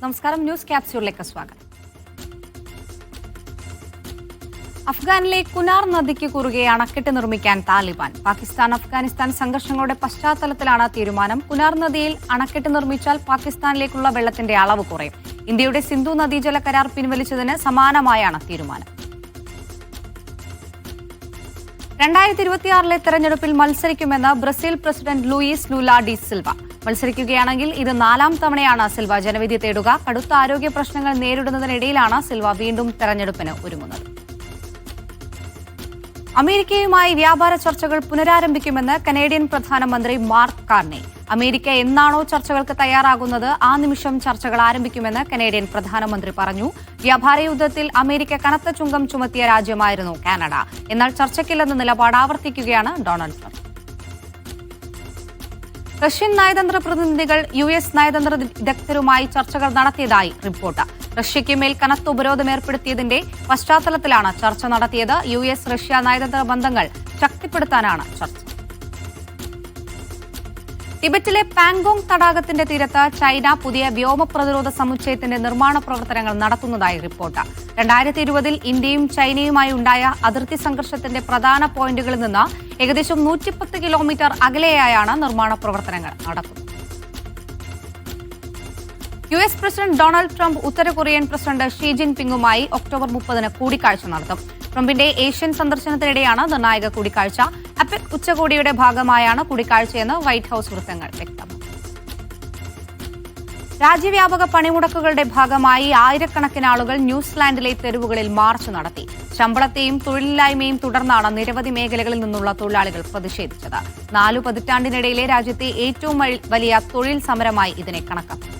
നമസ്കാരം, ന്യൂസ് ക്യാപ്സ്യൂളിലേക്ക് സ്വാഗതം. അഫ്ഗാനിലെ കുനാർ നദിക്ക് കുറുകെ അണക്കെട്ട് നിർമ്മിക്കാൻ താലിബാൻ. പാകിസ്ഥാൻ അഫ്ഗാനിസ്ഥാൻ സംഘർഷങ്ങളുടെ പശ്ചാത്തലത്തിലാണ് തീരുമാനം. കുനാർ നദിയിൽ അണക്കെട്ട് നിർമ്മിച്ചാൽ പാകിസ്ഥാനിലേക്കുള്ള വെള്ളത്തിന്റെ അളവ് കുറയും. ഇന്ത്യയുടെ സിന്ധു നദീജല കരാർ പിൻവലിച്ചതിന് സമാനമായാണ് തീരുമാനം. 2026 തെരഞ്ഞെടുപ്പിൽ മത്സരിക്കുമെന്ന് Brazil president Luiz Lula da Silva. മത്സരിക്കുകയാണെങ്കിൽ ഇത് 4ാം തവണയാണ് സിൽവ ജനവിധി തേടുക. കടുത്ത ആരോഗ്യ പ്രശ്നങ്ങൾ നേരിടുന്നതിനിടയിലാണ് സിൽവ വീണ്ടും തെരഞ്ഞെടുപ്പിന് ഒരുങ്ങുന്നത്. അമേരിക്കയുമായി വ്യാപാര ചർച്ചകൾ പുനരാരംഭിക്കുമെന്ന് കനേഡിയൻ പ്രധാനമന്ത്രി മാർക്ക് കാർണി. അമേരിക്ക എന്നാണോ ചർച്ചകൾക്ക് തയ്യാറാകുന്നത് ആ നിമിഷം ചർച്ചകൾ ആരംഭിക്കുമെന്ന് കനേഡിയൻ പ്രധാനമന്ത്രി പറഞ്ഞു. വ്യാപാര യുദ്ധത്തിൽ അമേരിക്ക കനത്ത ചുങ്കം ചുമത്തിയ രാജ്യമായിരുന്നു കാനഡ. എന്നാൽ ചർച്ചയ്ക്കില്ലെന്ന നിലപാട് ആവർത്തിക്കുകയാണ് ഡൊണാൾഡ് ട്രംപ്. റഷ്യൻ നയതന്ത്ര പ്രതിനിധികൾ US നയതന്ത്ര വിദഗ്ധരുമായി ചർച്ചകൾ നടത്തിയതായി റിപ്പോർട്ട്. റഷ്യയ്ക്ക് മേൽ കനത്ത ഉപരോധം ഏർപ്പെടുത്തിയതിന്റെ പശ്ചാത്തലത്തിലാണ് ചർച്ച നടത്തിയത്. US റഷ്യ നയതന്ത്ര ബന്ധങ്ങൾ ശക്തിപ്പെടുത്താനാണ് ചർച്ച. ടിബറ്റിലെ പാങ്കോങ് തടാകത്തിന്റെ തീരത്ത് ചൈന പുതിയ വ്യോമ പ്രതിരോധ സമുച്ചയത്തിന്റെ നിർമ്മാണ പ്രവർത്തനങ്ങൾ നടത്തുന്നതായി റിപ്പോർട്ട്. 2020 ഇന്ത്യയും ചൈനയുമായി ഉണ്ടായ അതിർത്തി സംഘർഷത്തിന്റെ പ്രധാന പോയിന്റുകളിൽ നിന്ന് ഏകദേശം 110 കിലോമീറ്റർ അകലെയായാണ് നിർമ്മാണ പ്രവർത്തനങ്ങൾ നടക്കുന്നത്. US പ്രസിഡന്റ് ഡൊണാൾഡ് ട്രംപ് ഉത്തര കൊറിയൻ പ്രസിഡന്റ് ഷീ ജിൻപിങ്ങുമായി ഒക്ടോബർ 30 കൂടിക്കാഴ്ച നടത്തും. ട്രംപിന്റെ ഏഷ്യൻ സന്ദർശനത്തിനിടെയാണ് നിർണായക കൂടിക്കാഴ്ച. അപെക് ഉച്ചകോടിയുടെ ഭാഗമായാണ് കൂടിക്കാഴ്ചയെന്ന് വൈറ്റ് ഹൌസ് വൃത്തങ്ങൾ വ്യക്തമാക്കി. രാജ്യവ്യാപക പണിമുടക്കുകളുടെ ഭാഗമായി ആയിരക്കണക്കിന് ആളുകൾ ന്യൂസിലാൻഡിലെ തെരുവുകളിൽ മാർച്ച് നടത്തി. ശമ്പളത്തെയും തൊഴിലില്ലായ്മയും തുടർന്നാണ് നിരവധി മേഖലകളിൽ നിന്നുള്ള തൊഴിലാളികൾ പ്രതിഷേധിച്ചത്. 4 പതിറ്റാണ്ടിനിടയിലെ രാജ്യത്തെ ഏറ്റവും വലിയ തൊഴിൽ സമരമായി ഇതിനെ കണക്കാക്കി.